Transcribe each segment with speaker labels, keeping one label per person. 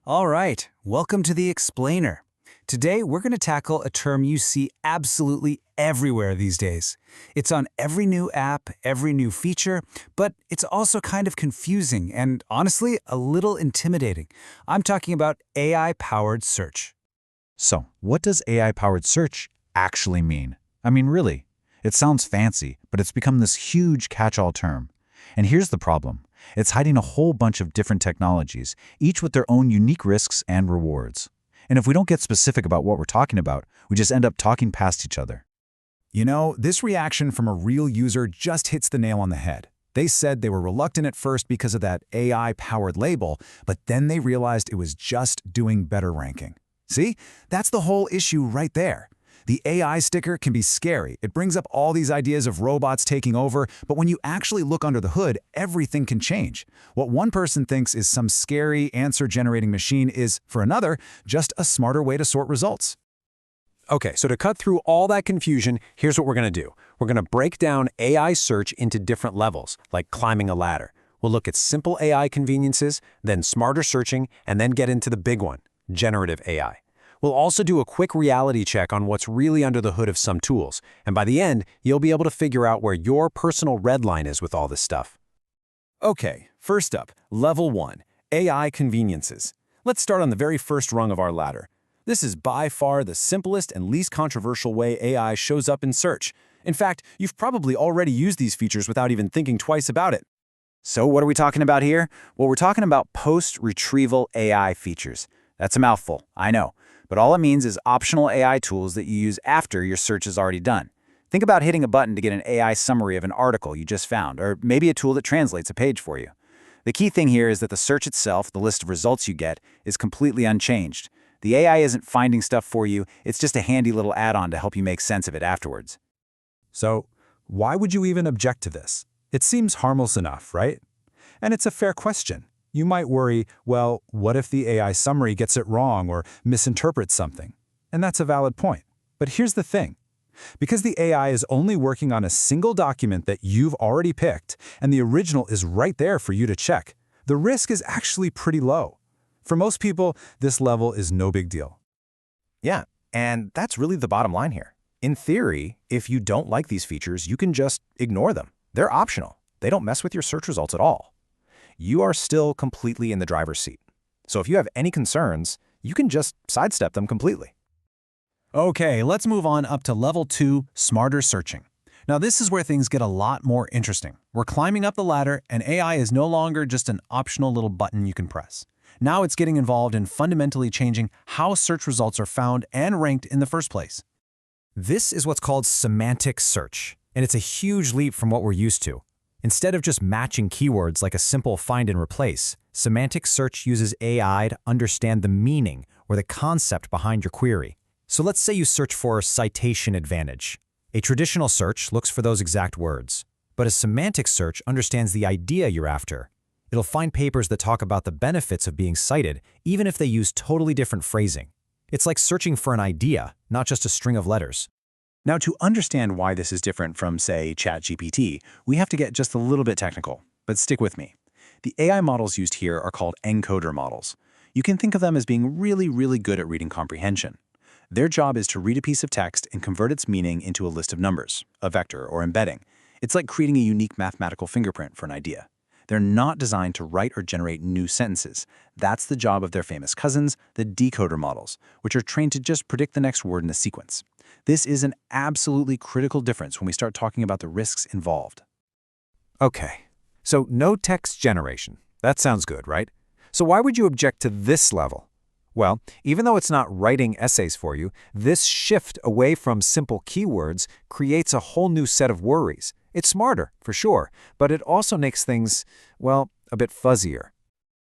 Speaker 1: All right, welcome to the Explainer. Today, we're going to tackle a term you see absolutely everywhere these days. It's on every new app, every new feature, but it's also kind of confusing and, honestly, a little intimidating. I'm talking about AI-powered search.
Speaker 2: So, what does AI-powered search actually mean? I mean, really, it sounds fancy, but it's become this huge catch-all term. And here's the problem. It's hiding a whole bunch of different technologies, each with their own unique risks and rewards. And if we don't get specific about what we're talking about, we just end up talking past each other.
Speaker 3: You know, this reaction from a real user just hits the nail on the head. They said they were reluctant at first because of that AI-powered label, but then they realized it was just doing better ranking. See? That's the whole issue right there. The AI sticker can be scary. It brings up all these ideas of robots taking over, but when you actually look under the hood, everything can change. What one person thinks is some scary answer-generating machine is, for another, just a smarter way to sort results.
Speaker 4: Okay, so to cut through all that confusion, here's what we're going to do. We're going to break down AI search into different levels, like climbing a ladder. We'll look at simple AI conveniences, then smarter searching, and then get into the big one, generative AI. We'll also do a quick reality check on what's really under the hood of some tools, and by the end, you'll be able to figure out where your personal red line is with all this stuff.
Speaker 5: Okay, first up, Level 1, AI conveniences. Let's start on the very first rung of our ladder. This is by far the simplest and least controversial way AI shows up in search. In fact, you've probably already used these features without even thinking twice about it.
Speaker 2: So what are we talking about here? Well, we're talking about post-retrieval AI features. That's a mouthful, I know. But all it means is optional AI tools that you use after your search is already done. Think about hitting a button to get an AI summary of an article you just found, or maybe a tool that translates a page for you. The key thing here is that the search itself, the list of results you get, is completely unchanged. The AI isn't finding stuff for you, it's just a handy little add-on to help you make sense of it afterwards.
Speaker 3: So, why would you even object to this? It seems harmless enough, right? And it's a fair question. You might worry, well, what if the AI summary gets it wrong or misinterprets something? And that's a valid point. But here's the thing. Because the AI is only working on a single document that you've already picked, and the original is right there for you to check, the risk is actually pretty low. For most people, this level is no big deal.
Speaker 5: Yeah, and that's really the bottom line here. In theory, if you don't like these features, you can just ignore them. They're optional. They don't mess with your search results at all. You are still completely in the driver's seat. So if you have any concerns, you can just sidestep them completely.
Speaker 4: Okay, let's move on up to Level 2, smarter searching. Now this is where things get a lot more interesting. We're climbing up the ladder, and AI is no longer just an optional little button you can press. Now it's getting involved in fundamentally changing how search results are found and ranked in the first place.
Speaker 3: This is what's called semantic search, and it's a huge leap from what we're used to. Instead of just matching keywords like a simple find and replace, semantic search uses AI to understand the meaning or the concept behind your query. So let's say you search for citation advantage. A traditional search looks for those exact words, but a semantic search understands the idea you're after. It'll find papers that talk about the benefits of being cited, even if they use totally different phrasing. It's like searching for an idea, not just a string of letters.
Speaker 5: Now, to understand why this is different from, say, ChatGPT, we have to get just a little bit technical, but stick with me. The AI models used here are called encoder models. You can think of them as being really good at reading comprehension. Their job is to read a piece of text and convert its meaning into a list of numbers, a vector, or embedding. It's like creating a unique mathematical fingerprint for an idea. They're not designed to write or generate new sentences. That's the job of their famous cousins, the decoder models, which are trained to just predict the next word in a sequence. This is an absolutely critical difference when we start talking about the risks involved.
Speaker 4: Okay, so no text generation. That sounds good, right? So why would you object to this level? Well, even though it's not writing essays for you, this shift away from simple keywords creates a whole new set of worries. It's smarter, for sure, but it also makes things, well, a bit fuzzier.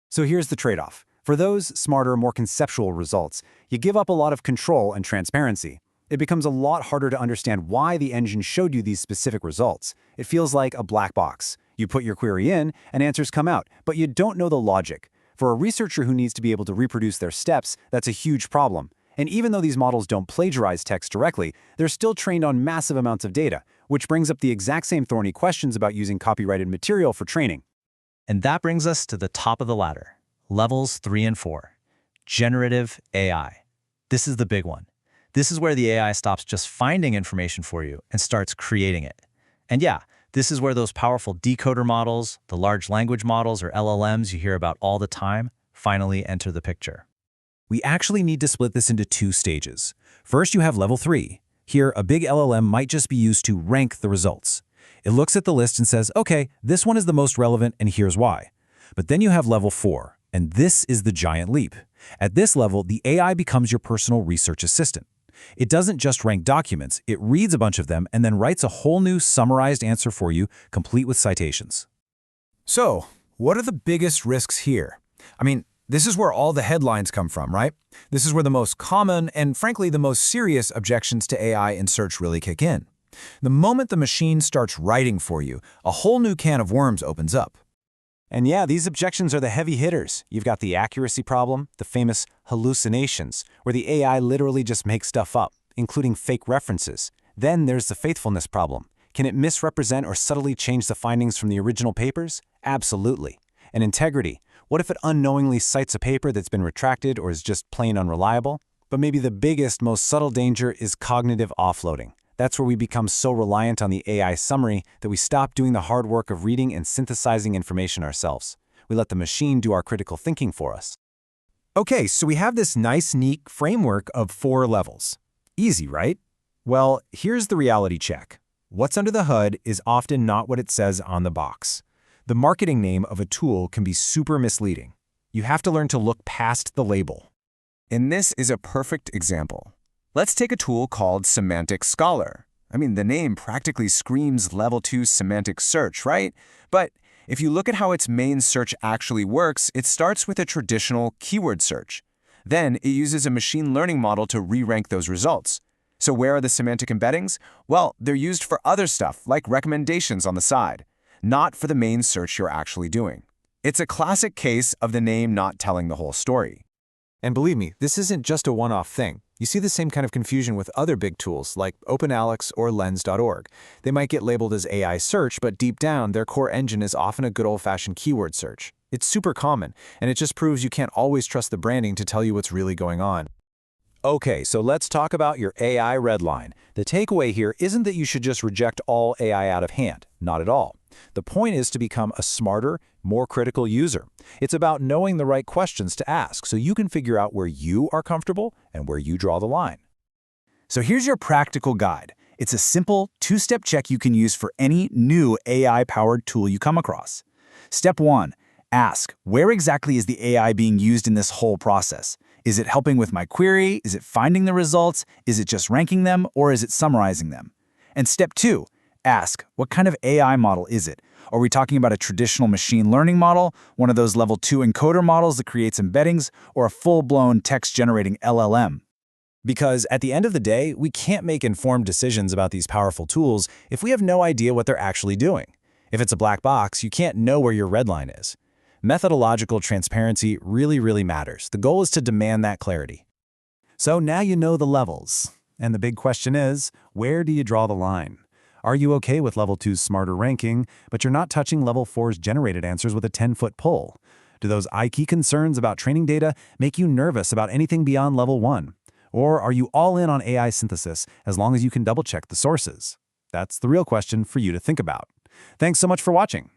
Speaker 5: So here's the trade-off. For those smarter, more conceptual results, you give up a lot of control and transparency. It becomes a lot harder to understand why the engine showed you these specific results. It feels like a black box. You put your query in, and answers come out, but you don't know the logic. For a researcher who needs to be able to reproduce their steps, that's a huge problem. And even though these models don't plagiarize text directly, they're still trained on massive amounts of data, which brings up the exact same thorny questions about using copyrighted material for training.
Speaker 6: And that brings us to the top of the ladder, levels 3 and 4.
Speaker 3: generative AI. This is the big one. This is where the AI stops just finding information for you and starts creating it. And yeah, this is where those powerful decoder models, the large language models or LLMs you hear about all the time, finally enter the picture.
Speaker 2: We actually need to split this into two stages. First, you have level 3. Here, a big LLM might just be used to rank the results. It looks at the list and says, okay, this one is the most relevant and here's why. But then you have level 4, and this is the giant leap. At this level, the AI becomes your personal research assistant. It doesn't just rank documents, it reads a bunch of them and then writes a whole new summarized answer for you, complete with citations.
Speaker 1: So, what are the biggest risks here? I mean, this is where all the headlines come from, right? This is where the most common and, frankly, the most serious objections to AI in search really kick in. The moment the machine starts writing for you, a whole new can of worms opens up.
Speaker 5: And yeah, these objections are the heavy hitters. You've got the accuracy problem, the famous hallucinations, where the AI literally just makes stuff up, including fake references. Then there's the faithfulness problem. Can it misrepresent or subtly change the findings from the original papers? Absolutely. And integrity. What if it unknowingly cites a paper that's been retracted or is just plain unreliable? But maybe the biggest, most subtle danger is cognitive offloading. That's where we become so reliant on the AI summary that we stop doing the hard work of reading and synthesizing information ourselves. We let the machine do our critical thinking for us.
Speaker 1: Okay, so we have this nice, neat framework of 4 levels. Easy, right? Well, here's the reality check. What's under the hood is often not what it says on the box. The marketing name of a tool can be super misleading. You have to learn to look past the label.
Speaker 6: And this is a perfect example. Let's take a tool called Semantic Scholar. I mean, the name practically screams level 2 semantic search, right? But if you look at how its main search actually works, it starts with a traditional keyword search. Then it uses a machine learning model to re-rank those results. So where are the semantic embeddings? Well, they're used for other stuff, like recommendations on the side, not for the main search you're actually doing. It's a classic case of the name not telling the whole story.
Speaker 4: And believe me, this isn't just a one-off thing. You see the same kind of confusion with other big tools like OpenAlex or Lens.org. They might get labeled as AI search, but deep down, their core engine is often a good old-fashioned keyword search. It's super common, and it just proves you can't always trust the branding to tell you what's really going on.
Speaker 2: Okay, so let's talk about your AI red line. The takeaway here isn't that you should just reject all AI out of hand. Not at all. The point is to become a smarter, more critical user. It's about knowing the right questions to ask so you can figure out where you are comfortable and where you draw the line.
Speaker 1: So here's your practical guide. It's a simple 2-step check you can use for any new AI-powered tool you come across. Step 1. Ask, where exactly is the AI being used in this whole process? Is it helping with my query? Is it finding the results? Is it just ranking them? Or is it summarizing them? And step 2. Ask, what kind of AI model is it? Are we talking about a traditional machine learning model, one of those level 2 encoder models that creates embeddings, or a full-blown text-generating LLM?
Speaker 2: Because at the end of the day, we can't make informed decisions about these powerful tools if we have no idea what they're actually doing. If it's a black box, you can't know where your red line is. Methodological transparency really matters. The goal is to demand that clarity.
Speaker 5: So now you know the levels. And the big question is, where do you draw the line? Are you okay with level 2's smarter ranking, but you're not touching level 4's generated answers with a 10-foot pole? Do those key concerns about training data make you nervous about anything beyond level 1? Or are you all in on AI synthesis as long as you can double-check the sources? That's the real question for you to think about. Thanks so much for watching.